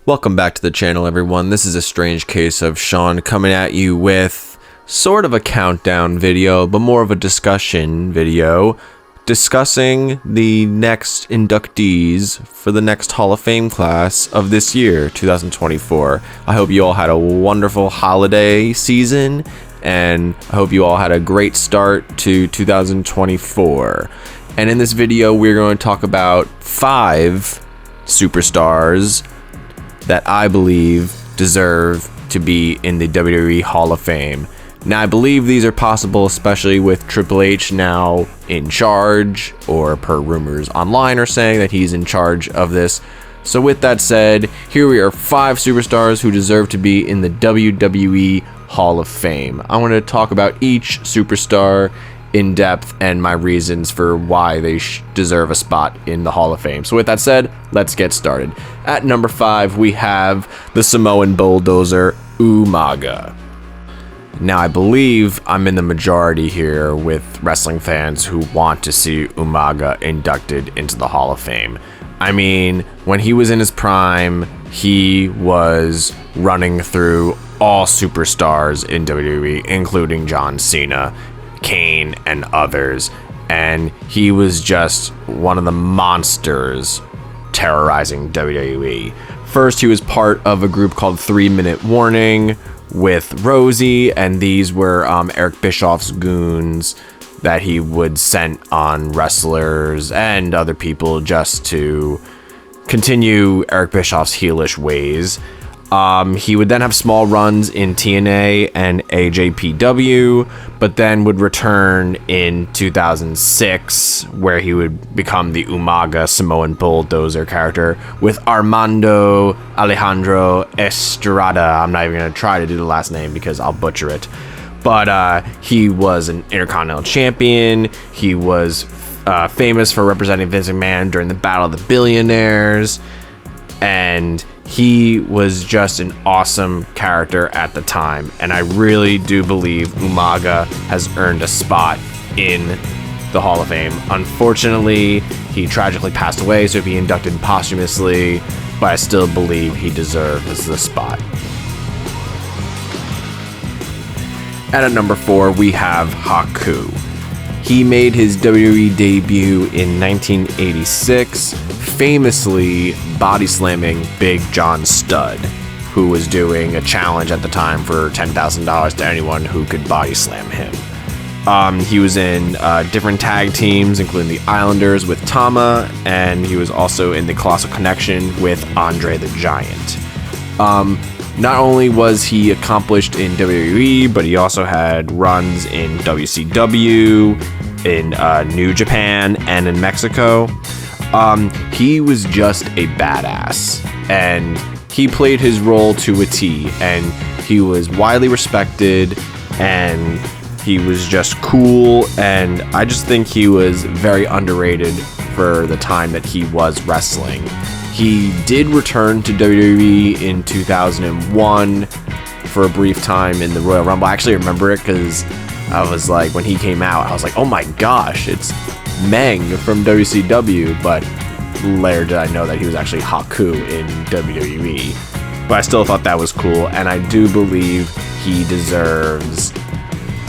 Welcome back to the channel, everyone. This is a strange case of Sean coming at you with sort of a countdown video, but more of a discussion video discussing the next inductees for the next Hall of Fame class of this year, 2024. I hope you all had a wonderful holiday season, and I hope you all had a great start to 2024. And in this video, we're going to talk about 5 superstars that I believe deserve to be in the WWE Hall of Fame. Now, I believe these are possible, especially with Triple H now in charge, or per rumors online are saying that he's in charge of this. So with that said, here we are, 5 superstars who deserve to be in the WWE Hall of Fame. I want to talk about each superstar in depth and my reasons for why they deserve a spot in the Hall of Fame. So with that said, let's get started. At number 5, we have the Samoan bulldozer, Umaga. Now, I believe I'm in the majority here with wrestling fans who want to see Umaga inducted into the Hall of Fame. I mean, when he was in his prime, he was running through all superstars in WWE, including John Cena, Kane, and others, and he was just one of the monsters terrorizing WWE. First, he was part of a group called 3 Minute Warning with Rosie, and these were Eric Bischoff's goons that he would send on wrestlers and other people just to continue Eric Bischoff's heelish ways. He would then have small runs in TNA and AJPW, but then would return in 2006, where he would become the Umaga Samoan bulldozer character with Armando Alejandro Estrada. I'm not even going to try to do the last name because I'll butcher it. But he was an Intercontinental Champion. He was famous for representing Vince McMahon during the Battle of the Billionaires, and he was just an awesome character at the time, and I really do believe Umaga has earned a spot in the Hall of Fame. Unfortunately, he tragically passed away, so he'll be inducted posthumously, but I still believe he deserves the spot. At number 4, we have Haku. He made his WWE debut in 1986, famously body slamming Big John Studd, who was doing a challenge at the time for $10,000 to anyone who could body slam him. He was in different tag teams, including the Islanders with Tama, and he was also in the Colossal Connection with Andre the Giant. Not only was he accomplished in WWE, but he also had runs in WCW, in New Japan, and in Mexico. He was just a badass, and he played his role to a T, and he was widely respected, and he was just cool, and I just think he was very underrated for the time that he was wrestling. He did return to WWE in 2001 for a brief time in the Royal Rumble. I actually remember it because I was like, when he came out, I was like, oh my gosh, it's Meng from WCW, but later did I know that he was actually Haku in WWE. But I still thought that was cool, and I do believe he deserves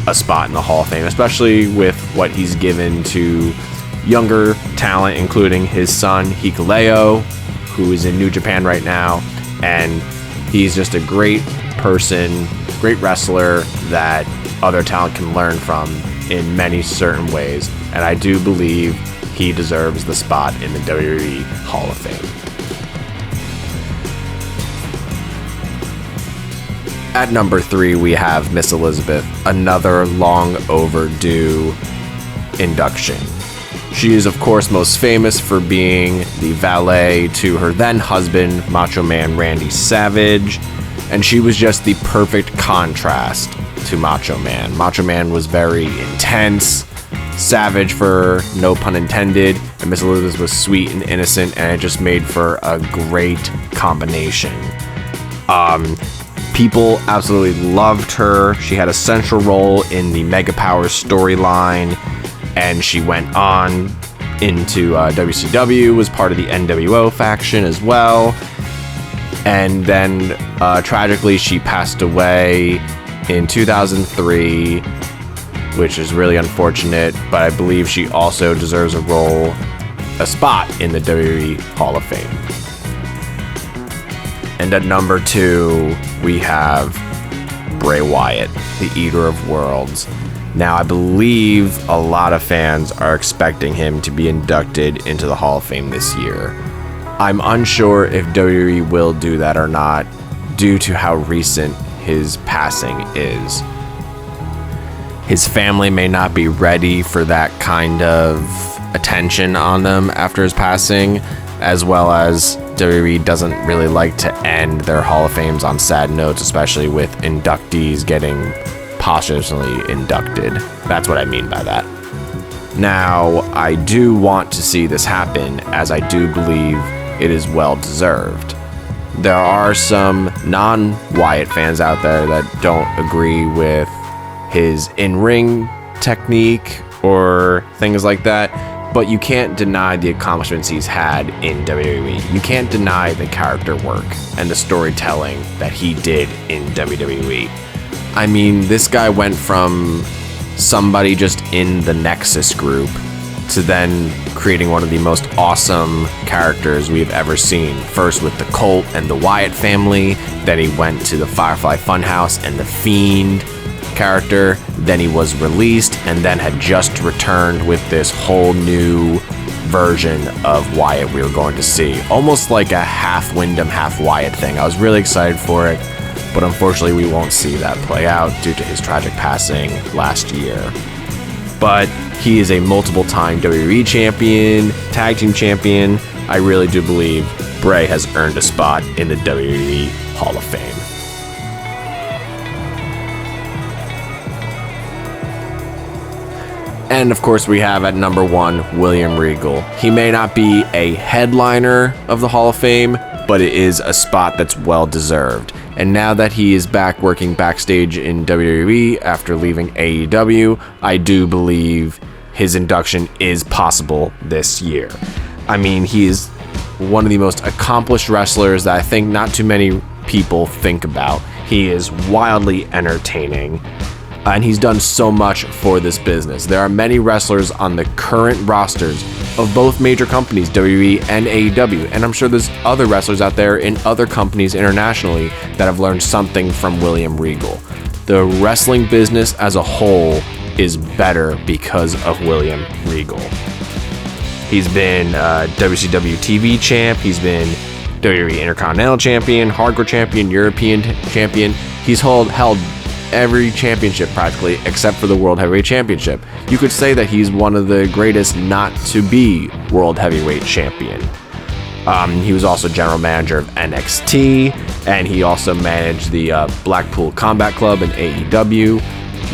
a spot in the Hall of Fame, especially with what he's given to younger talent, including his son, Hikuleo, who is in New Japan right now, and he's just a great person, great wrestler that other talent can learn from in many certain ways, and I do believe he deserves the spot in the WWE Hall of Fame. At number 3, we have Miss Elizabeth, another long overdue induction. She is, of course, most famous for being the valet to her then husband, Macho Man Randy Savage, and she was just the perfect contrast to Macho Man. Macho Man was very intense, savage for no pun intended, and Miss Elizabeth was sweet and innocent, and it just made for a great combination. People absolutely loved her. She had a central role in the Mega Powers storyline, and she went on into WCW, was part of the NWO faction as well. And then tragically she passed away in 2003, which is really unfortunate, but I believe she also deserves a spot in the WWE Hall of Fame. And at number 2, we have Bray Wyatt, the Eater of Worlds. Now, I believe a lot of fans are expecting him to be inducted into the Hall of Fame this year. I'm unsure if WWE will do that or not, due to how recent his passing is. His family may not be ready for that kind of attention on them after his passing, as well as WWE doesn't really like to end their Hall of Fames on sad notes, especially with inductees getting posthumously inducted. That's what I mean by that. Now, I do want to see this happen, as I do believe it is well deserved. There are some non-Wyatt fans out there that don't agree with his in-ring technique or things like that, but you can't deny the accomplishments he's had in WWE. You can't deny the character work and the storytelling that he did in WWE. I mean, this guy went from somebody just in the Nexus group to then creating one of the most awesome characters we've ever seen. First with the Cult and the Wyatt family, then he went to the Firefly Funhouse and the Fiend character, then he was released and then had just returned with this whole new version of Wyatt we were going to see. Almost like a half Wyndham, half Wyatt thing. I was really excited for it, but unfortunately we won't see that play out due to his tragic passing last year. But he is a multiple-time WWE champion, tag team champion. I really do believe Bray has earned a spot in the WWE Hall of Fame. And of course we have at number 1, William Regal. He may not be a headliner of the Hall of Fame, but it is a spot that's well deserved. And now that he is back working backstage in WWE after leaving AEW, I do believe his induction is possible this year. I mean, he is one of the most accomplished wrestlers that I think not too many people think about. He is wildly entertaining, and he's done so much for this business. There are many wrestlers on the current rosters of both major companies, WWE and AEW, and I'm sure there's other wrestlers out there in other companies internationally that have learned something from William Regal. The wrestling business as a whole is better because of William Regal. He's been WCW TV champ, he's been WWE Intercontinental Champion, Hardcore Champion, European Champion. He's held every championship practically except for the World Heavyweight Championship. You could say that he's one of the greatest not to be World Heavyweight Champion. He was also general manager of NXT, and he also managed the Blackpool Combat Club in AEW.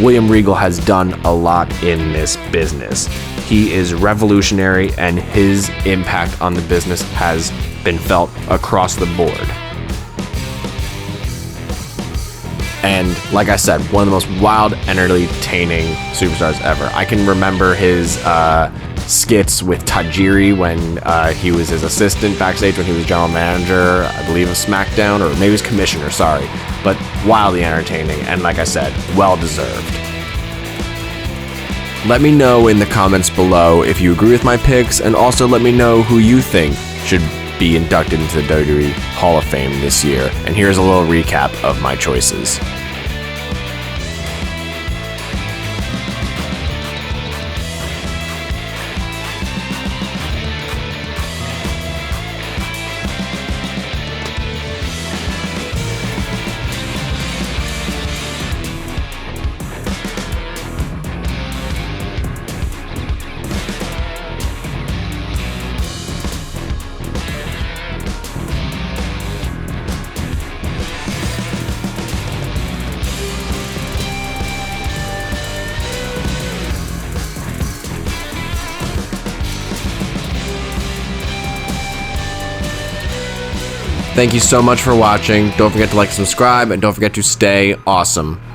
William Regal has done a lot in this business. He is revolutionary, and his impact on the business has been felt across the board. And like I said, one of the most wild and entertaining superstars ever. I can remember his skits with Tajiri when he was his assistant backstage when he was general manager, I believe, of SmackDown, or maybe he was commissioner, sorry. But wildly entertaining, and like I said, well deserved. Let me know in the comments below if you agree with my picks, and also let me know who you think should be inducted into the WWE Hall of Fame this year. And here's a little recap of my choices. Thank you so much for watching. Don't forget to like and subscribe, and don't forget to stay awesome.